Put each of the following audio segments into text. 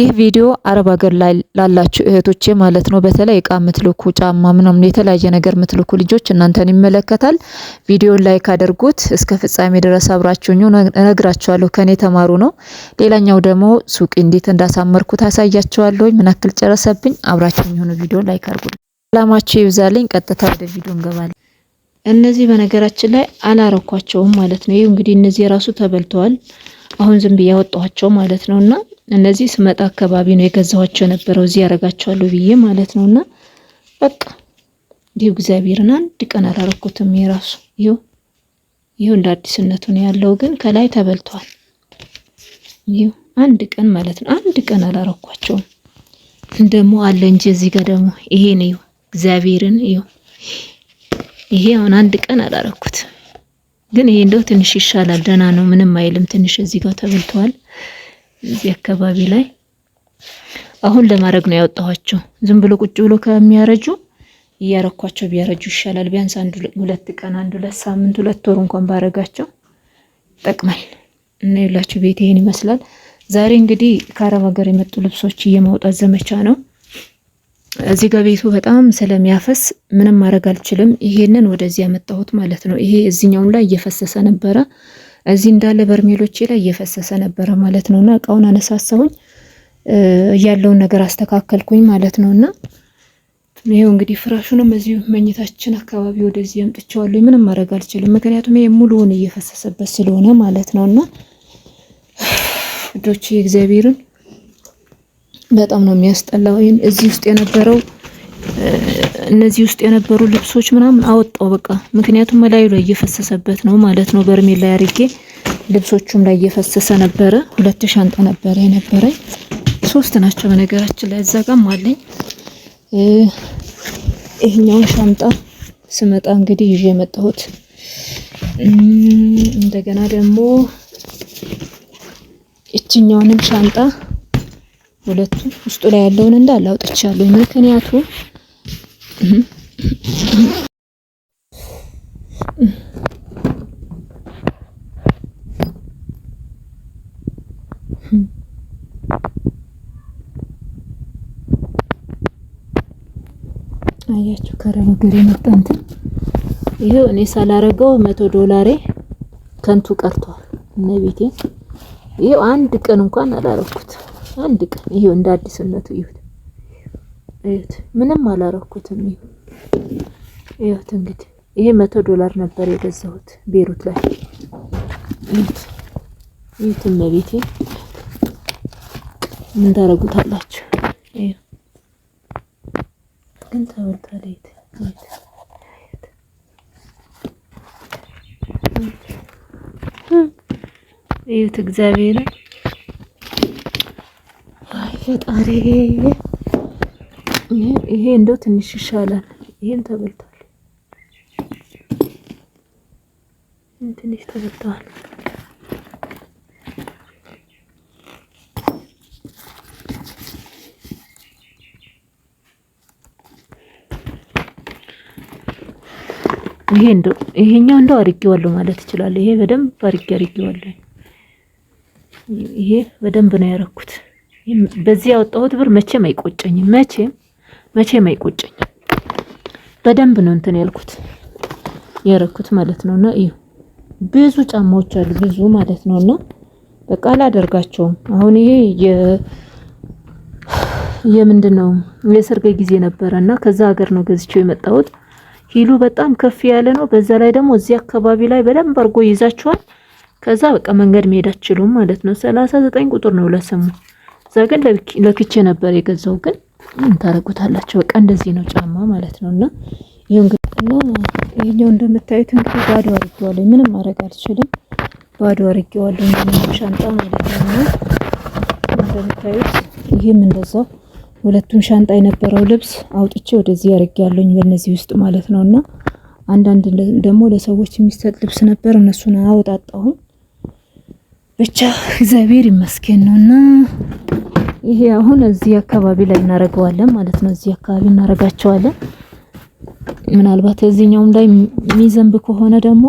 ይህ ቪዲዮ አረብ ሀገር ላይ ላላችሁ እህቶቼ ማለት ነው። በተለይ እቃ ምትልኩ ጫማ ምናምን የተለያየ ነገር ምትልኩ ልጆች እናንተን ይመለከታል። ቪዲዮን ላይክ አድርጉት። እስከ ፍጻሜ ድረስ አብራችሁኝ እነግራችኋለሁ። ከኔ ተማሩ ነው። ሌላኛው ደግሞ ሱቅ እንዴት እንዳሳመርኩት አሳያችኋለሁ። ምን አክል ጨረሰብኝ። አብራችሁኝ ሆነ ቪዲዮ ላይክ አድርጉት። ሰላማችሁ ይብዛልኝ። ቀጥታ ወደ ቪዲዮ እንገባለን። እነዚህ በነገራችን ላይ አላረኳቸውም ማለት ነው። ይሄ እንግዲህ እነዚህ ራሱ ተበልተዋል። አሁን ዝም ብዬ ያወጣኋቸው ማለት ነውና እነዚህ ስመጣ አካባቢ ነው የገዛኋቸው ነበረው እዚህ ያረጋቸዋለሁ ብዬ ማለት ነውና በቃ ይሄው እግዚአብሔርን አንድ ቀን አላረኩትም። የራሱ ይሄው እንደ አዲስነቱ ነው ያለው፣ ግን ከላይ ተበልቷል። ይሄው አንድ ቀን ማለት ነው አንድ ቀን አላረኳቸውም። እንደሞ አለ እንጂ እዚህ ጋር ደግሞ ይሄ ነው እግዚአብሔርን ይሄ አሁን አንድ ቀን አላረኩት፣ ግን ይሄ እንደው ትንሽ ይሻላል። ደህና ነው፣ ምንም አይልም። ትንሽ እዚህ ጋር ተበልቷል እዚህ አካባቢ ላይ። አሁን ለማድረግ ነው ያወጣኋቸው። ዝም ብሎ ቁጭ ብሎ ከሚያረጁ እያረኳቸው ቢያረጁ ይሻላል። ቢያንስ አንድ ሁለት ቀን አንድ ሁለት ሳምንት ሁለት ወር እንኳን ባረጋቸው ጠቅማል። እና ይላችሁ ቤት ይሄን ይመስላል። ዛሬ እንግዲህ ከአረብ ሀገር የመጡ ልብሶች እየማውጣት ዘመቻ ነው። እዚህ ጋር ቤቱ በጣም ስለሚያፈስ ምንም ማድረግ አልችልም። ይሄንን ወደዚህ ያመጣሁት ማለት ነው። ይሄ እዚህኛው ላይ እየፈሰሰ ነበረ፣ እዚህ እንዳለ በርሜሎቼ ላይ እየፈሰሰ ነበረ ማለት ነውና እቃውን አነሳሳሁኝ፣ ያለውን ነገር አስተካከልኩኝ ማለት ነውና ይሄው እንግዲህ ፍራሹንም እዚሁ መኝታችን አካባቢ ወደዚህ ያምጥቻለሁ። ምንም ማድረግ አልችልም፣ ምክንያቱም ይሄ ሙሉውን እየፈሰሰበት ስለሆነ ማለት ነውና ዶቼ እግዚአብሔርን በጣም ነው የሚያስጠላው። እዚህ ውስጥ የነበረው እነዚህ ውስጥ የነበሩ ልብሶች ምናምን አወጣው በቃ፣ ምክንያቱም ላይ እየፈሰሰበት ነው ማለት ነው። በርሜል ላይ አርጌ ልብሶቹም ላይ እየፈሰሰ ነበረ። 2 ሻንጣ ነበረ የነበረኝ፣ 3 ናቸው በነገራችን ላይ እዛ ጋርም አለኝ። ይሄኛውን ሻንጣ ስመጣ እንግዲህ ይዤ የመጣሁት እንደገና ደግሞ እቺኛውንም ሻንጣ ሁለቱ ውስጡ ላይ ያለውን እንዳለ አውጥቻለሁ። ምክንያቱ አያችሁ ከአረብ ሀገር የመጣ እንትን ይሄው እኔ ሳላረገው $100 ከንቱ ቀርቷል። እና ቤቴ ይሄው አንድ ቀን እንኳን አላረኩት። አንድ ቀን ይሄው እንደ አዲስነቱ እዩት፣ ምንም አላረኩትም። ይሄው እንግዲህ ይሄ $100 ነበር የገዛሁት ቤሩት ላይ። ይሄት ቤቴ ምን ታረጉታላችሁ? ይሄ ግን ተወልቷል። ይሄት እግዚአብሔር ፈጣሪ ይሄ እንደው ትንሽ ይሻላል። ይሄን ተበልቷል፣ ትንሽ ተበልቷል። ይሄኛው እንደው አርጌዋለሁ ማለት ይችላል። ይሄ በደንብ አርጌዋለሁ። ይሄ በደንብ ነው ያረኩት። በዚህ ያወጣሁት ብር መቼም አይቆጨኝም፣ መቼም አይቆጨኝም። በደንብ ነው እንትን ያረኩት ማለት ነውና እዩ፣ ብዙ ጫማዎች አሉ ብዙ ማለት ነውና በቃ አላደርጋቸውም። አሁን ይሄ የምንድነው የሰርግ ጊዜ ነበርና ከዛ ሀገር ነው ገዝቼው የመጣሁት። ሂሉ በጣም ከፍ ያለ ነው። በዛ ላይ ደግሞ እዚህ አካባቢ ላይ በደንብ አርጎ ይዛችኋል። ከዛ በቃ መንገድ መሄድ አትችሉም ማለት ነው። 39 ቁጥር ነው ለስሙ። እዛ ግን ለክቼ ነበር የገዛው። ግን ምን ታረጉታላችሁ? በቃ እንደዚህ ነው ጫማ ማለት ነውና ይሄኛው እንደምታዩት እንግዲህ ባዶ አርጌዋለሁ። ምንም ማድረግ አልችልም፣ ባዶ አርጌዋለሁ ሻንጣ ማለት ነው። እንደምታዩት ይሄም እንደዛው ሁለቱም ሻንጣ የነበረው ልብስ አውጥቼ ወደዚህ አርጌያለሁኝ በእነዚህ ውስጥ ማለት ነውና አንዳንድ ደግሞ ለሰዎች የሚሰጥ ልብስ ነበር፣ እነሱን አወጣጣሁኝ። ብቻ እግዚአብሔር ይመስገን ነውና ይሄ አሁን እዚህ አካባቢ ላይ እናረጋዋለን ማለት ነው። እዚህ አካባቢ እናረጋቸዋለን። ምናልባት እዚህኛውም ላይ የሚዘንብ ከሆነ ደግሞ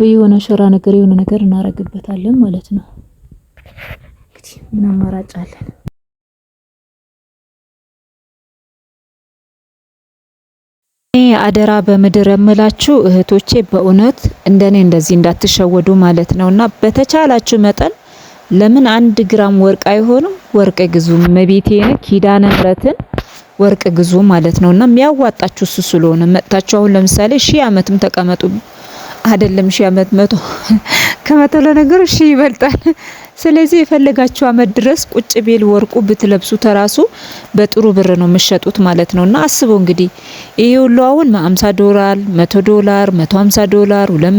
የሆነ ሸራ ነገር የሆነ ነገር እናረግበታለን ማለት ነው። እንግዲህ ምን አማራጭ አለን? እኔ አደራ በምድር የምላችሁ እህቶቼ በእውነት እንደኔ እንደዚህ እንዳትሸወዱ ማለት ነውና በተቻላችሁ መጠን ለምን 1 ግራም ወርቅ አይሆንም ወርቅ ግዙ። መቤቴን ኪዳነ ምሕረትን ወርቅ ግዙ ማለት ነውና የሚያዋጣችሁ እሱ ስለሆነ መጥታችሁ አሁን ለምሳሌ 1000 ዓመትም ተቀመጡ አይደለም 1000 ዓመት መቶ ከመቶ ለነገሩ 1000 ይበልጣል። ስለዚህ የፈለጋችሁ አመት ድረስ ቁጭ ቤል ወርቁ ብትለብሱ ተራሱ በጥሩ ብር ነው የምትሸጡት ማለት ነውና አስቡ እንግዲህ ይሄ ሁሉ አሁን $50 $100 $150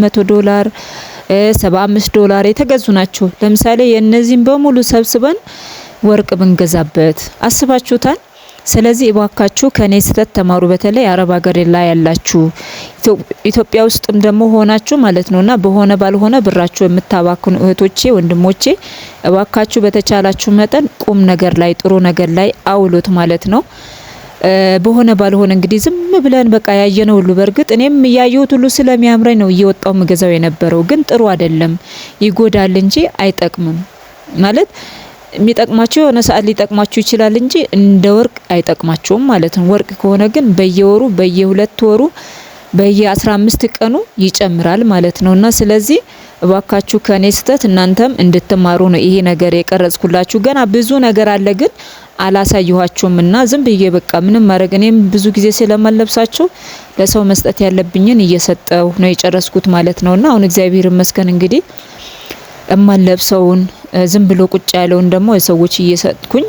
$200 $75 የተገዙ ናቸው። ለምሳሌ የነዚህን በሙሉ ሰብስበን ወርቅ ብንገዛበት አስባችሁታል? ስለዚህ እባካችሁ ከኔ ስተት ተማሩ። በተለይ አረብ ሀገር ላይ ያላችሁ ኢትዮጵያ ውስጥም ደግሞ ሆናችሁ ማለት ነውና በሆነ ባልሆነ ብራችሁ የምታባክኑ እህቶቼ ወንድሞቼ እባካችሁ በተቻላችሁ መጠን ቁም ነገር ላይ ጥሩ ነገር ላይ አውሉት ማለት ነው። በሆነ ባልሆነ እንግዲህ ዝም ብለን በቃ ያየነው ሁሉ በርግጥ እኔም ያየሁት ሁሉ ስለሚያምረኝ ነው እየወጣው ምገዛው የነበረው ግን ጥሩ አይደለም ይጎዳል እንጂ አይጠቅምም ማለት የሚጠቅማችሁ የሆነ ሰዓት ሊጠቅማችሁ ይችላል እንጂ እንደ ወርቅ አይጠቅማችሁም ማለት ነው። ወርቅ ከሆነ ግን በየወሩ በየ2 ወሩ በየ15 ቀኑ ይጨምራል ማለት ነውና ስለዚህ እባካችሁ ከኔ ስተት እናንተም እንድትማሩ ነው ይሄ ነገር የቀረጽኩላችሁ። ገና ብዙ ነገር አለ ግን አላሳየኋችሁምና ዝም ብዬ በቃ ምንም ማድረግ እኔም ብዙ ጊዜ ስለማለብሳችሁ ለሰው መስጠት ያለብኝን እየሰጠው ነው የጨረስኩት ማለት ነውና አሁን እግዚአብሔር ይመስገን እንግዲህ እማለብሰውን ዝም ብሎ ቁጭ ያለውን ደግሞ የሰዎች እየሰጥኩኝ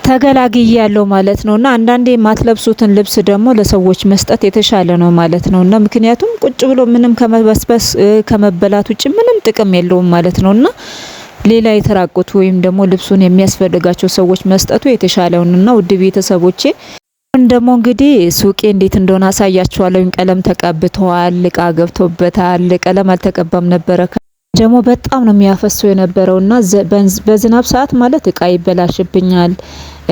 ተገላግዬ ያለው ማለት ነውና አንዳንዴ የማትለብሱትን ልብስ ደግሞ ለሰዎች መስጠት የተሻለ ነው ማለት ነውና ምክንያቱም ቁጭ ብሎ ምንም ከመበስበስ ከመበላት ውጭ ምንም ጥቅም የለውም ማለት ነውና ሌላ የተራቆቱ ወይም ደግሞ ልብሱን የሚያስፈልጋቸው ሰዎች መስጠቱ የተሻለውና ውድ ቤተሰቦቼ ደግሞ እንግዲህ ሱቄ እንዴት እንደሆነ አሳያችኋለሁ። ቀለም ተቀብቷል፣ እቃ ገብቶበታል። ቀለም አልተቀባም ነበረ ደግሞ በጣም ነው የሚያፈሰው የነበረውና በዝናብ ሰዓት ማለት እቃ ይበላሽብኛል።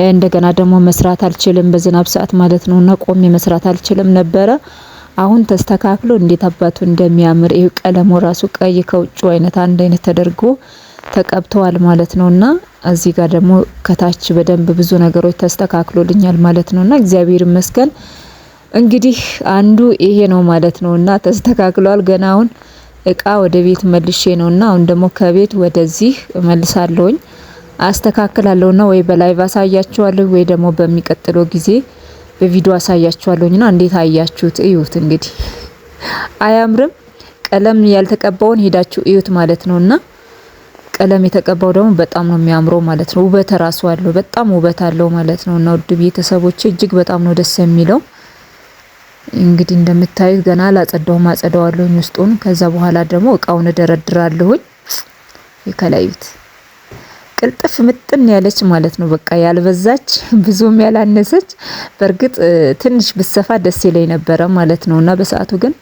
እንደገና ደግሞ መስራት አልችልም በዝናብ ሰዓት ማለት ነውና ቆሜ መስራት አልችልም ነበረ። አሁን ተስተካክሎ እንዴት አባቱ እንደሚያምር ይሄ ቀለሙ ራሱ ቀይ ከውጭ አይነት አንድ አይነት ተደርጎ ተቀብተዋል ማለት ነውና እዚህ ጋር ደግሞ ከታች በደንብ ብዙ ነገሮች ተስተካክሎልኛል ማለት ነውና እግዚአብሔር ይመስገን። እንግዲህ አንዱ ይሄ ነው ማለት ነውና ተስተካክሏል። ገና አሁን እቃ ወደ ቤት መልሼ ነውና አሁን ደግሞ ከቤት ወደዚህ መልሳለሁኝ አስተካክላለሁና ወይ በላይቭ አሳያችኋለሁ ወይ ደግሞ በሚቀጥለው ጊዜ በቪዲዮ አሳያችኋለሁና እንዴት አያችሁት እዩት። እንግዲህ አያምርም? ቀለም ያልተቀባውን ሄዳችሁ እዩት ማለት ነውና ቀለም የተቀባው ደግሞ በጣም ነው የሚያምረው ማለት ነው። ውበት ራሱ አለው በጣም ውበት አለው ማለት ነውና ውድ ቤተሰቦቼ እጅግ በጣም ነው ደስ የሚለው። እንግዲህ እንደምታዩት ገና አላጸዳውም አጸዳዋለሁኝ ውስጡን። ከዛ በኋላ ደግሞ እቃውን ደረድራለሁኝ። ይከላዩት ቅልጥፍ ምጥን ያለች ማለት ነው። በቃ ያልበዛች ብዙም ያላነሰች። በርግጥ ትንሽ ብሰፋ ደስ ይለኝ ነበረ ማለት ነውና በሰዓቱ ግን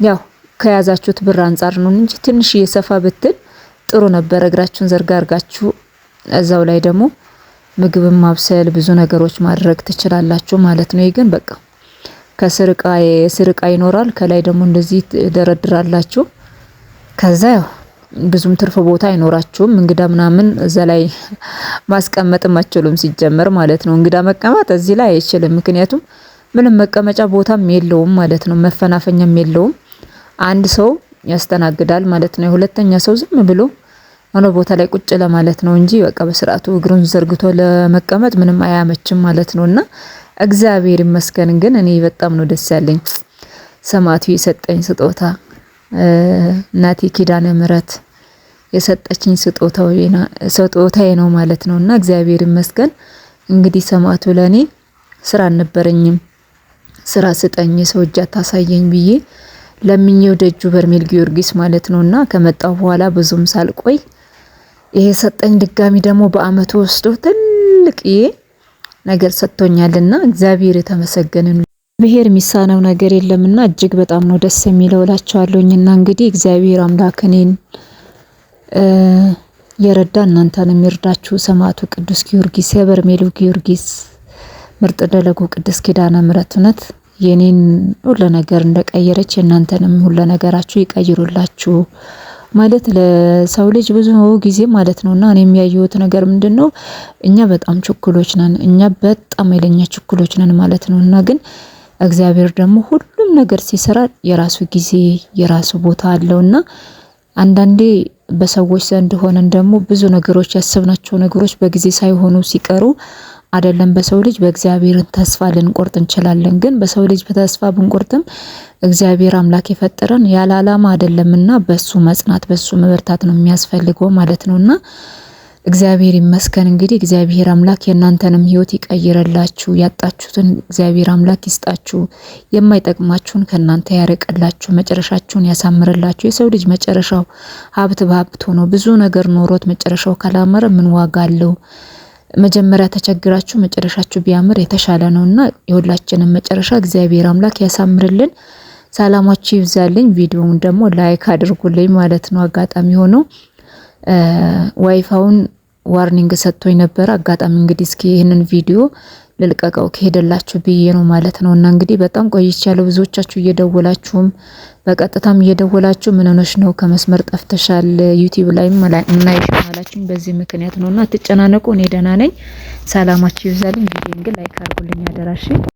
ያው ከያዛችሁት ብር አንፃር ነው እንጂ ትንሽ እየሰፋ ብትል ጥሩ ነበር። እግራችሁን ዘርጋ አርጋችሁ እዛው ላይ ደግሞ ምግብም ማብሰል ብዙ ነገሮች ማድረግ ትችላላችሁ ማለት ነው። ይሄን በቃ ከስር እቃ ይኖራል ከላይ ደግሞ እንደዚህ ደረድራላችሁ። ከዛ ያው ብዙም ትርፍ ቦታ አይኖራችሁም። እንግዳ ምናምን እዛ ላይ ማስቀመጥም አትችሉም ሲጀመር ማለት ነው። እንግዳ መቀመጥ እዚህ ላይ አይችልም ምክንያቱም ምንም መቀመጫ ቦታም የለውም ማለት ነው። መፈናፈኛም የለውም። አንድ ሰው ያስተናግዳል ማለት ነው። ሁለተኛ ሰው ዝም ብሎ ሆነ ቦታ ላይ ቁጭ ለማለት ነው እንጂ በቃ በስርዓቱ እግሩን ዘርግቶ ለመቀመጥ ምንም አያመችም ማለት ነውና እግዚአብሔር ይመስገን። ግን እኔ በጣም ነው ደስ ያለኝ ሰማዕቱ የሰጠኝ እናቴ ኪዳነ ምሕረት የሰጠችኝ ስጦታዬ ነው ማለት ነውና እግዚአብሔር ይመስገን። እንግዲህ ሰማዕቱ ለኔ ስራ አልነበረኝም ስራ ስጠኝ ሰው እጅ አታሳየኝ ብዬ ለምኜው ደጁ በርሜል ጊዮርጊስ ማለት ነውና ከመጣው በኋላ ብዙም ሳልቆይ ይሄ ሰጠኝ። ድጋሚ ደግሞ በአመቱ ወስዶ ትልቅዬ ነገር ሰጥቶኛልና እግዚአብሔር የተመሰገነ ነው። ብሔር የሚሳነው ነገር የለምና እጅግ በጣም ነው ደስ የሚለው እላችኋለሁኝና እንግዲህ እግዚአብሔር አምላክ እኔን የረዳ እናንተንም ይርዳችሁ። ሰማዕቱ ቅዱስ ጊዮርጊስ የበርሜሉ ጊዮርጊስ ምርጥ ደለጉ ቅዱስ ኪዳነ ምሕረት እውነት የኔን ሁሉ ነገር እንደቀየረች እናንተንም ሁሉ ነገራችሁ ይቀይሩላችሁ ማለት ለሰው ልጅ ብዙ ጊዜ ማለት ነውና እኔ የሚያዩት ነገር ምንድነው እኛ በጣም ችኩሎች ነን። እኛ በጣም ኃይለኛ ችኩሎች ነን ማለት ነውና ግን እግዚአብሔር ደግሞ ሁሉም ነገር ሲሰራ የራሱ ጊዜ የራሱ ቦታ አለውና አንዳንዴ በሰዎች ዘንድ ሆነን ደግሞ ብዙ ነገሮች ያሰብናቸው ነገሮች በጊዜ ሳይሆኑ ሲቀሩ አይደለም በሰው ልጅ በእግዚአብሔርን ተስፋ ልንቆርጥ እንችላለን። ግን በሰው ልጅ በተስፋ ብንቆርጥም እግዚአብሔር አምላክ የፈጠረን ያለ ዓላማ አይደለምና በሱ መጽናት በሱ መበርታት ነው የሚያስፈልገው ማለት ነውና እግዚአብሔር ይመስገን። እንግዲህ እግዚአብሔር አምላክ የእናንተንም ህይወት ይቀይረላችሁ፣ ያጣችሁትን እግዚአብሔር አምላክ ይስጣችሁ፣ የማይጠቅማችሁን ከእናንተ ያርቅላችሁ፣ መጨረሻችሁን ያሳምርላችሁ። የሰው ልጅ መጨረሻው ሀብት በሀብት ሆኖ ብዙ ነገር ኖሮት መጨረሻው ካላመረ ምን ዋጋ አለው? መጀመሪያ ተቸግራችሁ መጨረሻችሁ ቢያምር የተሻለ ነውና የሁላችንም መጨረሻ እግዚአብሔር አምላክ ያሳምርልን። ሰላማችሁ ይብዛልኝ። ቪዲዮውን ደግሞ ላይክ አድርጉልኝ ማለት ነው። አጋጣሚ ሆኖ ዋይፋውን ዋርኒንግ ሰጥቶኝ ነበር። አጋጣሚ እንግዲህ እስኪ ይህንን ቪዲዮ ልልቀቀው ከሄደላችሁ ብዬ ነው ማለት ነው። እና እንግዲህ በጣም ቆይቻለሁ። ብዙዎቻችሁ እየደወላችሁም በቀጥታም እየደወላችሁ ምን ሆነሽ ነው ከመስመር ጠፍተሻል ዩቲዩብ ላይም እናይሽ ማላችሁኝ በዚህ ምክንያት ነውና አትጨናነቁ። እኔ ደህና ነኝ። ሰላማችሁ ይብዛልኝ። ቪዲዮን ግን ላይክ አድርጉልኝ አደራሽ።